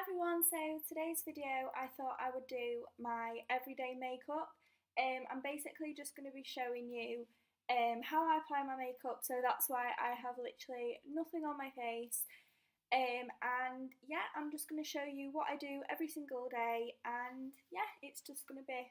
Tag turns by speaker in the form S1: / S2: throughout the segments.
S1: Everyone, so today's video I thought I would do my everyday makeup. I'm basically just going to be showing you how I apply my makeup, so that's why I have literally nothing on my face. And yeah, I'm just going to show you what I do every single day, and yeah, it's just going to be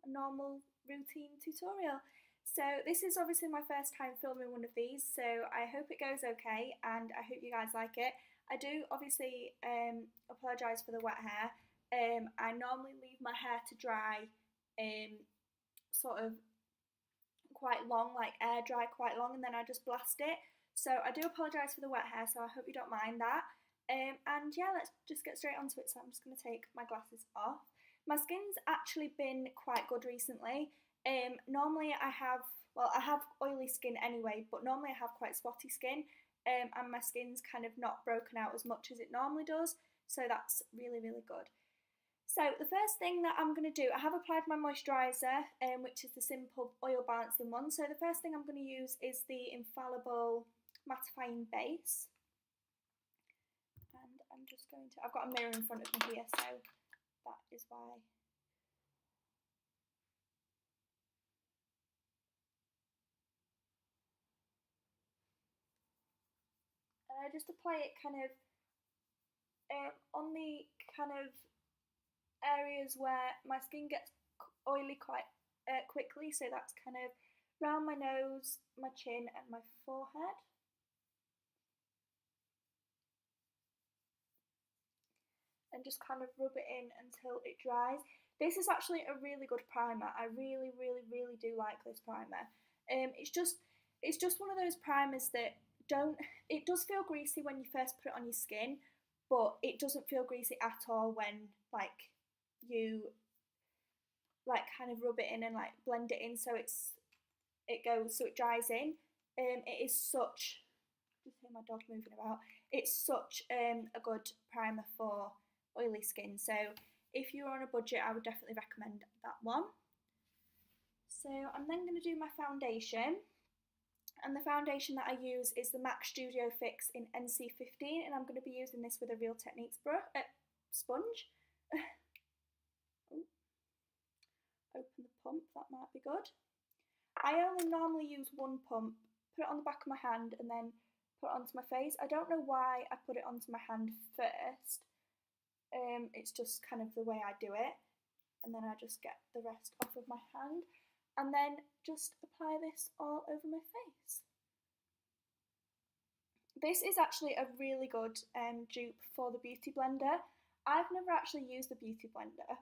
S1: a normal routine tutorial. So this is obviously my first time filming one of these, so I hope it goes okay and I hope you guys like it. I do obviously apologise for the wet hair. I normally leave my hair to dry sort of quite long, like air dry quite long, and then I just blast it. So I do apologise for the wet hair, so I hope you don't mind that. And yeah, let's just get straight onto it. So I'm just going to take my glasses off. My skin's actually been quite good recently. Normally I have oily skin anyway, but normally I have quite spotty skin, and my skin's kind of not broken out as much as it normally does, so that's really good. So the first thing that I'm going to do, I have applied my moisturiser, which is the simple oil balancing one. So the first thing I'm going to use is the Infallible mattifying base, and I'm just going to, I've got a mirror in front of me here, so that is why. And I just apply it kind of on the kind of areas where my skin gets oily quite quickly, so that's kind of round my nose, my chin and my forehead. And just kind of rub it in until it dries. This is actually a really good primer. I really do like this primer. It's just one of those primers that it does feel greasy when you first put it on your skin, but it doesn't feel greasy at all when like you like kind of rub it in and like blend it in, so it dries in. It is such, just hear my dog moving about. It's such a good primer for oily skin, so if you're on a budget I would definitely recommend that one. So I'm then going to do my foundation, and the foundation that I use is the MAC Studio Fix in NC15, and I'm going to be using this with a Real Techniques sponge. Open the pump, that might be good. I only normally use one pump, put it on the back of my hand and then put it onto my face. I don't know why I put it onto my hand first. It's just kind of the way I do it, and then I just get the rest off of my hand and then just apply this all over my face. This is actually a really good dupe for the Beauty Blender. I've never actually used the Beauty Blender,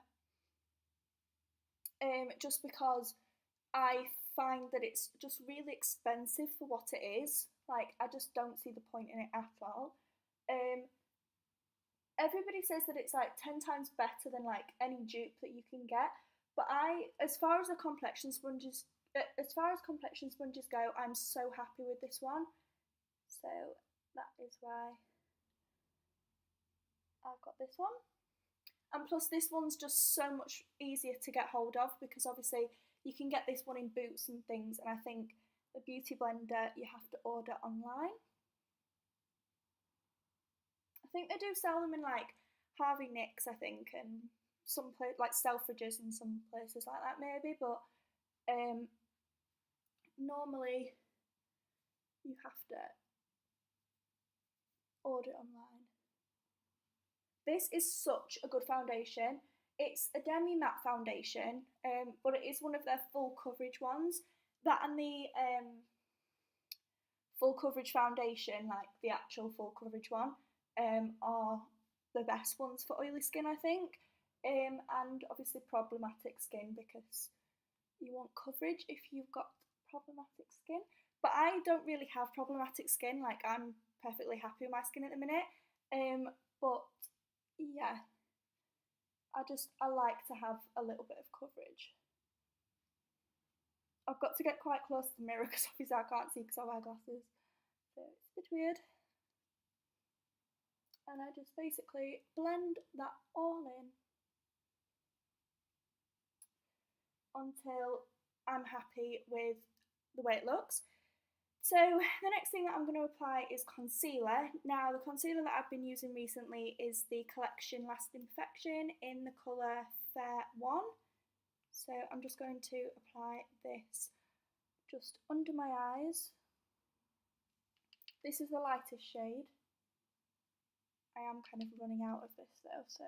S1: just because I find that it's just really expensive for what it is. Like, I just don't see the point in it at all. Everybody says that it's like 10 times better than like any dupe that you can get, but as far as complexion sponges go, I'm so happy with this one. So that is why I've got this one. And plus this one's just so much easier to get hold of, because obviously you can get this one in Boots and things, and I think the Beauty Blender you have to order online. I think they do sell them in like Harvey Nicks, I think, and some like Selfridges and some places like that maybe, but normally you have to order online. This is such a good foundation. It's a demi matte foundation, but it is one of their full coverage ones. That and the full coverage foundation, like the actual full coverage one, are the best ones for oily skin, I think. And obviously problematic skin, because you want coverage if you've got problematic skin. But I don't really have problematic skin. Like, I'm perfectly happy with my skin at the minute. But yeah, I like to have a little bit of coverage. I've got to get quite close to the mirror because obviously I can't see because I wear glasses, so it's a bit weird. And I just basically blend that all in until I'm happy with the way it looks. So the next thing that I'm going to apply is concealer. Now the concealer that I've been using recently is the Collection Lasting Perfection in the colour Fair 1. So I'm just going to apply this just under my eyes. This is the lightest shade. I am kind of running out of this though, so.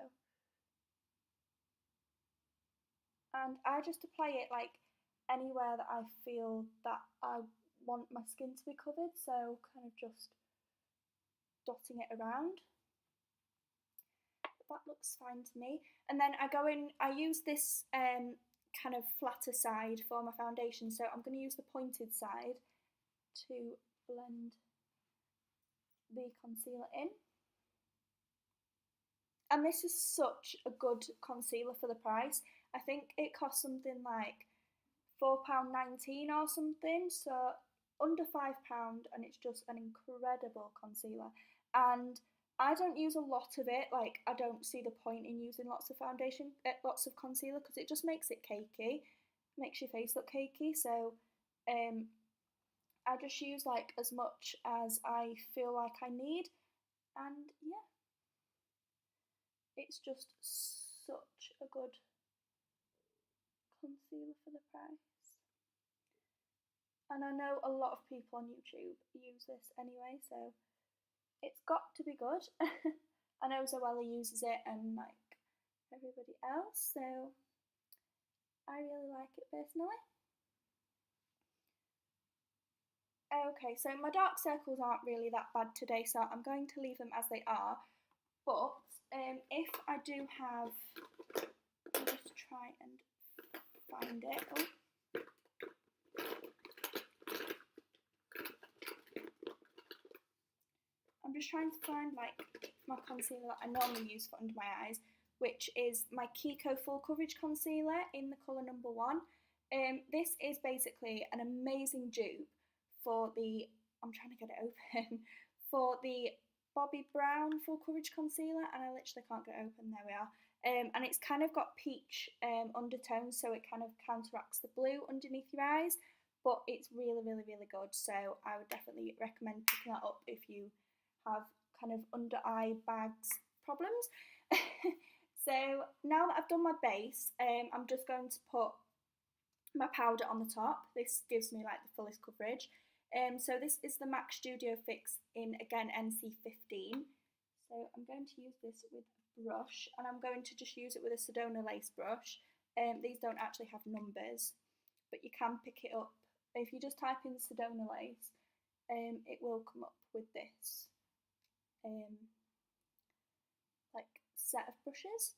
S1: And I just apply it like anywhere that I feel that I want my skin to be covered, so kind of just dotting it around. That looks fine to me. And then I use this kind of flatter side for my foundation, so I'm going to use the pointed side to blend the concealer in. And this is such a good concealer for the price. I think it costs something like £4.19 or something, so under £5, and it's just an incredible concealer. And I don't use a lot of it, like I don't see the point in using lots of concealer, because it just makes it cakey, makes your face look cakey. So I just use like as much as I feel like I need, and yeah, it's just such a good concealer for the price. And I know a lot of people on YouTube use this anyway, so it's got to be good. I know Zoella uses it and like everybody else, so I really like it personally. Okay, so my dark circles aren't really that bad today, so I'm going to leave them as they are. But if I do have, I'll just try and find it. Oh. I'm just trying to find like my concealer that I normally use for under my eyes, which is my Kiko Full Coverage Concealer in the colour number 1. This is basically an amazing dupe for the, I'm trying to get it open, for the Bobbi Brown Full Coverage Concealer, and I literally can't get it open, there we are. And it's kind of got peach undertones, so it kind of counteracts the blue underneath your eyes, but it's really, really, really good, so I would definitely recommend picking that up if you have kind of under eye bags problems. So now that I've done my base, I'm just going to put my powder on the top. This gives me like the fullest coverage. So this is the MAC Studio Fix in, again, NC15. So I'm going to use this with a brush, and I'm going to just use it with a Sedona lace brush. These don't actually have numbers, but you can pick it up. If you just type in Sedona lace, it will come up with this like set of brushes.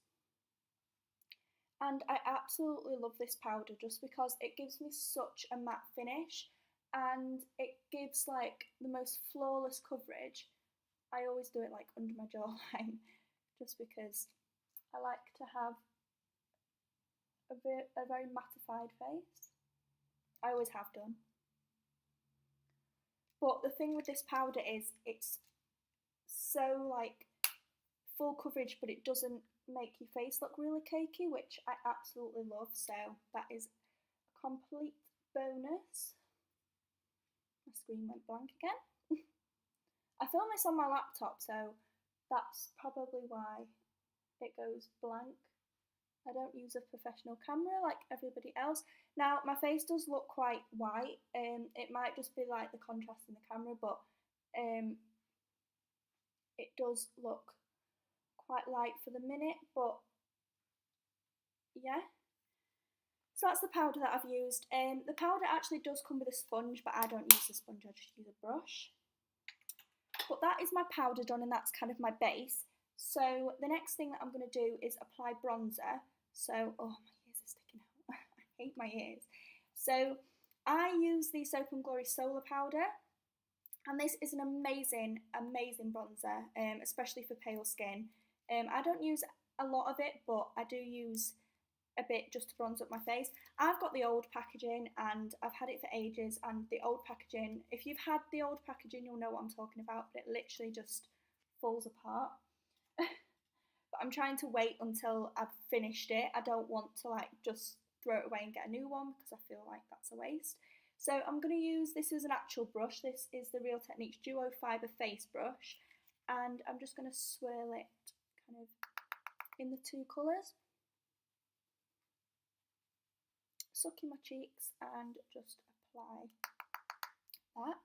S1: And I absolutely love this powder just because it gives me such a matte finish, and it gives like the most flawless coverage. I always do it like under my jawline just because I like to have a very mattified face. I always have done. But the thing with this powder is it's so like full coverage, but it doesn't make your face look really cakey, which I absolutely love, so that is a complete bonus. My screen went blank again. I filmed this on my laptop, so that's probably why it goes blank. I don't use a professional camera like everybody else. Now, my face does look quite white. It might just be like the contrast in the camera, but it does look quite light for the minute, but yeah. So that's the powder that I've used. The powder actually does come with a sponge, but I don't use the sponge, I just use a brush. But that is my powder done, and that's kind of my base. So the next thing that I'm going to do is apply bronzer. So, oh, my ears are sticking out. I hate my ears. So I use the Soap & Glory Solar Powder, and this is an amazing, amazing bronzer, especially for pale skin. I don't use a lot of it, but I do use a bit just to bronze up my face. I've got the old packaging and I've had it for ages, and the old packaging, if you've had the old packaging you'll know what I'm talking about, but it literally just falls apart. But I'm trying to wait until I've finished it. I don't want to like just throw it away and get a new one because I feel like that's a waste. So I'm going to use, this is an actual brush, this is the Real Techniques Duo Fibre Face Brush, and I'm just going to swirl it kind of in the two colours. Suck in my cheeks and just apply that.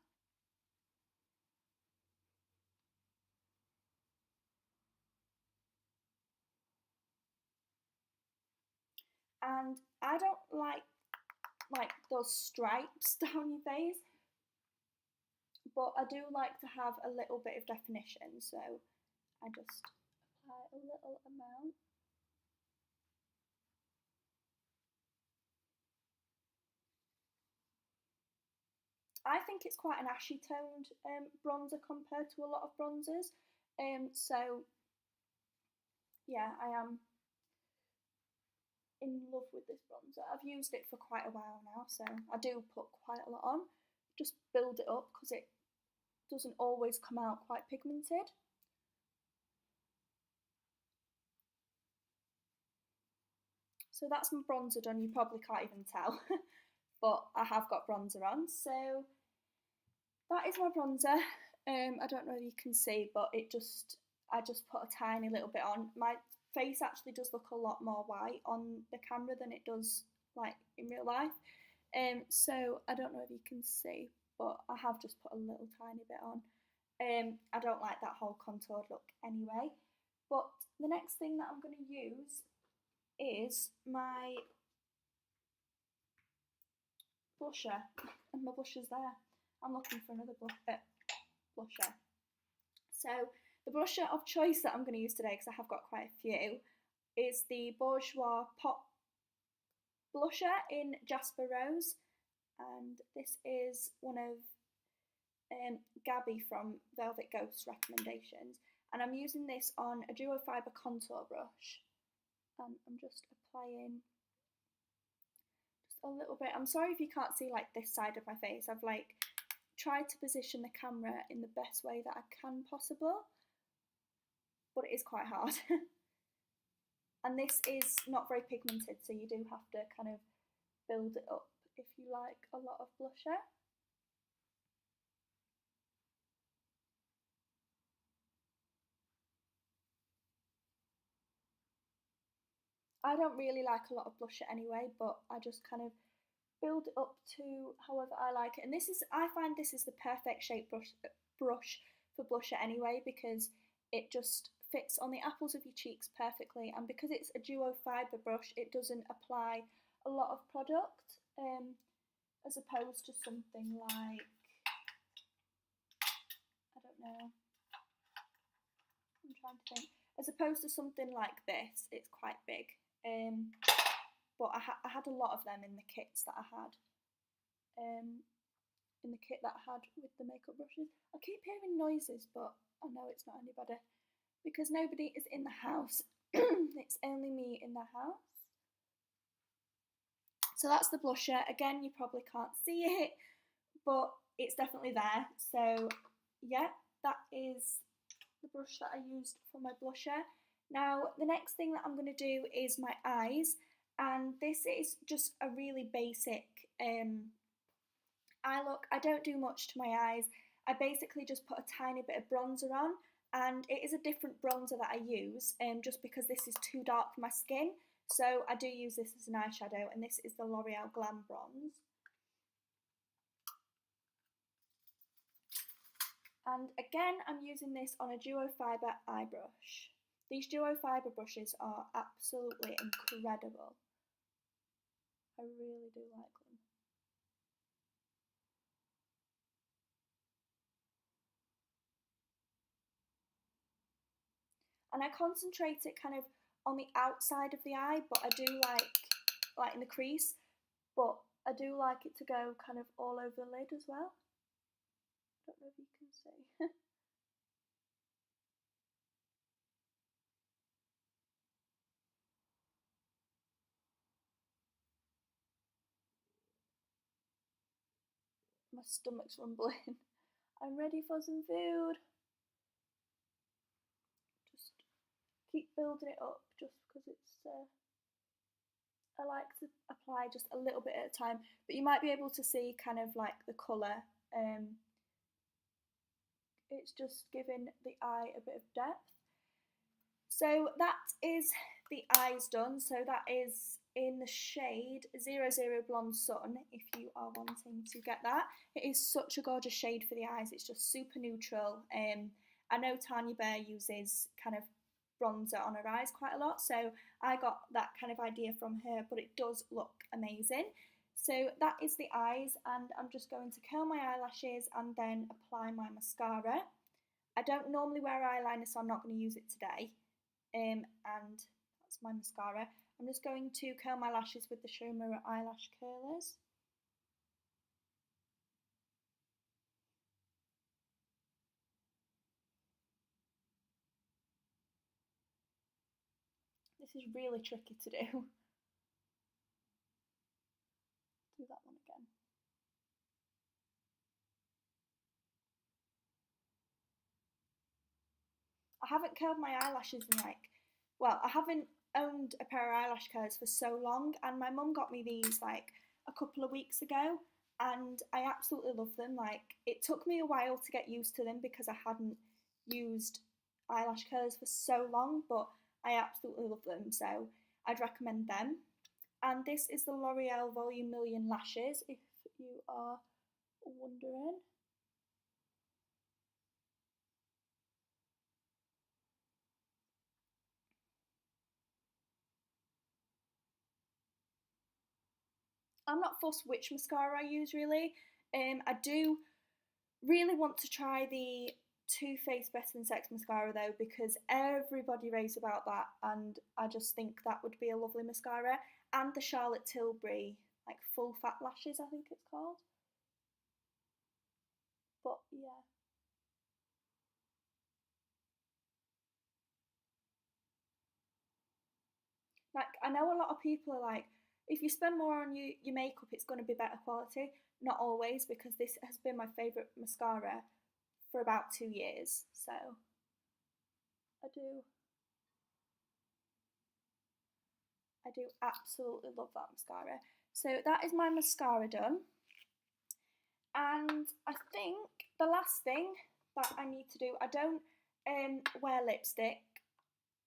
S1: And I don't like those stripes down your face, but I do like to have a little bit of definition, so I just apply a little amount. I think it's quite an ashy toned bronzer compared to a lot of bronzers, so yeah, I am in love with this bronzer. I've used it for quite a while now, so I do put quite a lot on. Just build it up because it doesn't always come out quite pigmented. So that's my bronzer done, you probably can't even tell, but I have got bronzer on, so that is my bronzer. I don't know if you can see, but I just put a tiny little bit on. My face actually does look a lot more white on the camera than it does like in real life. So I don't know if you can see, but I have just put a little tiny bit on. I don't like that whole contoured look anyway. But the next thing that I'm going to use is my blusher, and my blusher's there. I'm looking for another blusher. So the blusher of choice that I'm going to use today, because I have got quite a few, is the Bourjois Pop blusher in Jasper Rose, and this is one of Gabby from Velvet Ghost recommendations, and I'm using this on a duo fibre contour brush. I'm just applying just a little bit. I'm sorry if you can't see like this side of my face. I've like tried to position the camera in the best way that I can possible, but it is quite hard. And this is not very pigmented, so you do have to kind of build it up if you like a lot of blusher. I don't really like a lot of blusher anyway, but I just kind of build it up to however I like it. And this is, I find this is the perfect shape brush for blusher anyway, because it just fits on the apples of your cheeks perfectly, and because it's a duo fibre brush, it doesn't apply a lot of product, as opposed to something like, I don't know, I'm trying to think, as opposed to something like this, it's quite big. But I had a lot of them in the kits that I had, in the kit that I had with the makeup brushes. I keep hearing noises, but I know it's not anybody, because nobody is in the house. It's only me in the house. So that's the blusher. Again, you probably can't see it, but it's definitely there. So yeah, that is the brush that I used for my blusher. Now, the next thing that I'm going to do is my eyes, and this is just a really basic eye look. I don't do much to my eyes. I basically just put a tiny bit of bronzer on, and it is a different bronzer that I use, just because this is too dark for my skin. So I do use this as an eyeshadow, and this is the L'Oreal Glam Bronze. And again, I'm using this on a duo fibre eye brush. These duo fibre brushes are absolutely incredible. I really do like them. And I concentrate it kind of on the outside of the eye, but I do like in the crease, but I do like it to go kind of all over the lid as well. I don't know if you can see. My stomach's rumbling. I'm ready for some food. Just keep building it up just because it's I like to apply just a little bit at a time, but you might be able to see kind of like the colour. It's just giving the eye a bit of depth. So that is the eyes done. So that is in the shade 00 Blonde Sun, if you are wanting to get that. It is such a gorgeous shade for the eyes. It's just super neutral. I know Tanya Bear uses kind of bronzer on her eyes quite a lot, so I got that kind of idea from her, but it does look amazing. So that is the eyes, and I'm just going to curl my eyelashes and then apply my mascara. I don't normally wear eyeliner, so I'm not going to use it today. And that's my mascara. I'm just going to curl my lashes with the Show Mirror eyelash curlers. This is really tricky to do. Do that one again. I haven't curled my eyelashes in I haven't owned a pair of eyelash curlers for so long, and my mum got me these like a couple of weeks ago, and I absolutely love them. Like, it took me a while to get used to them because I hadn't used eyelash curlers for so long, but I absolutely love them, so I'd recommend them. And this is the L'Oreal Volume Million Lashes, if you are wondering. I'm not fussed which mascara I use really. I do really want to try the Too Faced Better Than Sex mascara though, because everybody raves about that, and I just think that would be a lovely mascara. And the Charlotte Tilbury like full fat lashes, I think it's called. But yeah, like I know a lot of people are like, if you spend more on your makeup, it's going to be better quality. Not always, because this has been my favourite mascara for about 2 years. So I do absolutely love that mascara. So that is my mascara done. And I think the last thing that I need to do, I don't wear lipstick,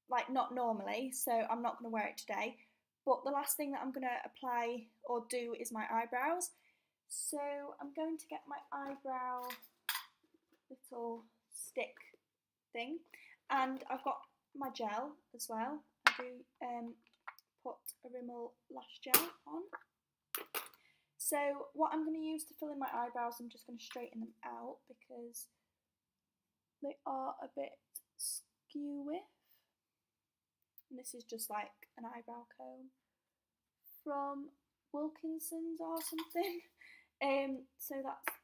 S1: like not normally, so I'm not going to wear it today. But the last thing that I'm going to apply or do is my eyebrows. So I'm going to get my eyebrow little stick thing, and I've got my gel as well. I do put a Rimmel lash gel on. So what I'm going to use to fill in my eyebrows, I'm just going to straighten them out because they are a bit skewy. And this is just like an eyebrow comb from Wilkinson's or something. So that's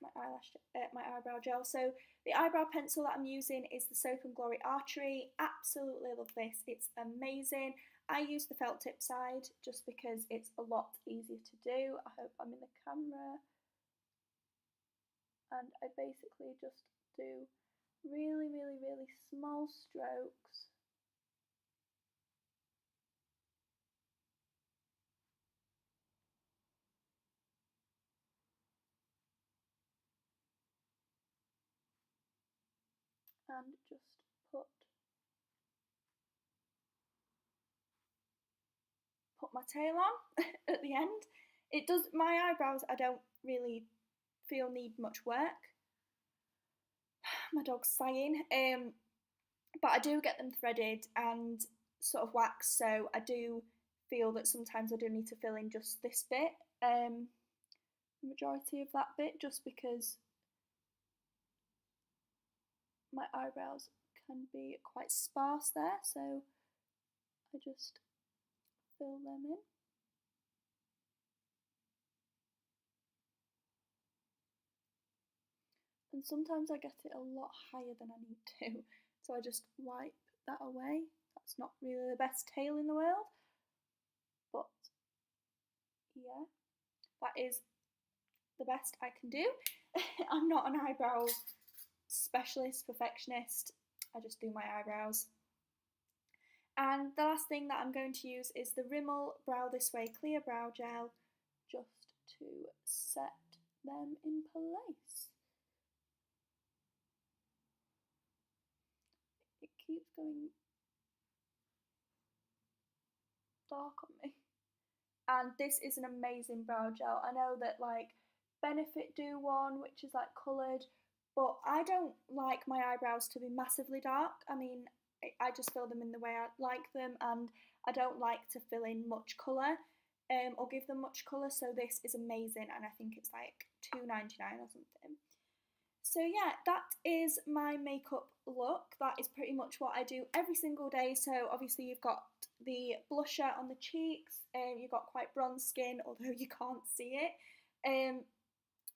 S1: my eyebrow gel. So the eyebrow pencil that I'm using is the Soap and Glory Archery. Absolutely love this. It's amazing. I use the felt tip side just because it's a lot easier to do. I hope I'm in the camera. And I basically just do really, really, really small strokes. And just put my tail on at the end. It does, my eyebrows I don't really feel need much work. My dog's sighing. But I do get them threaded and sort of waxed, so I do feel that sometimes I do need to fill in just this bit, the majority of that bit, just because my eyebrows can be quite sparse there, so I just fill them in. And sometimes I get it a lot higher than I need to, so I just wipe that away. That's not really the best tail in the world, but yeah, that is the best I can do. I'm not an eyebrow specialist, perfectionist. I just do my eyebrows. And the last thing that I'm going to use is the Rimmel Brow This Way Clear Brow Gel, just to set them in place. It keeps going dark on me. And this is an amazing brow gel. I know that like Benefit do one which is like coloured, but I don't like my eyebrows to be massively dark. I mean, I just fill them in the way I like them, and I don't like to fill in much colour or give them much colour, so this is amazing, and I think it's like £2.99 or something. So yeah, that is my makeup look. That is pretty much what I do every single day. So obviously you've got the blusher on the cheeks, you've got quite bronze skin, although you can't see it.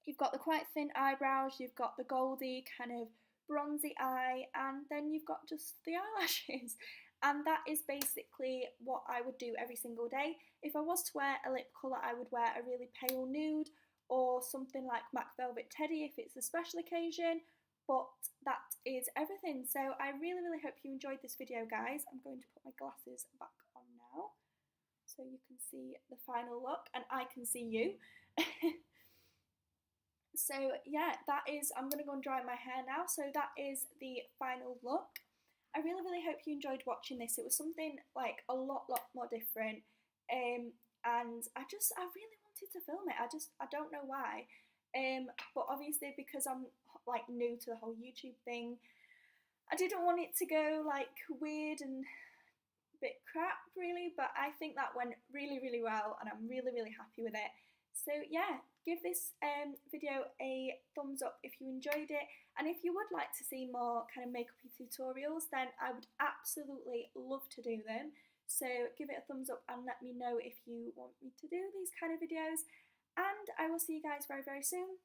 S1: You've got the quite thin eyebrows, you've got the goldy kind of bronzy eye, and then you've got just the eyelashes. And that is basically what I would do every single day. If I was to wear a lip colour, I would wear a really pale nude, or something like MAC Velvet Teddy if it's a special occasion, but that is everything. So I really hope you enjoyed this video, guys. I'm going to put my glasses back on now so you can see the final look and I can see you. So yeah, that is, I'm going to go and dry my hair now. So that is the final look. I really hope you enjoyed watching this. It was something like a lot more different, and I really wanted to film it. I don't know why, but obviously because I'm like new to the whole YouTube thing, I didn't want it to go like weird and a bit crap really, but I think that went really well, and I'm really happy with it. So yeah, give this video a thumbs up if you enjoyed it, and if you would like to see more kind of makeup tutorials, then I would absolutely love to do them. So give it a thumbs up and let me know if you want me to do these kind of videos, and I will see you guys very soon.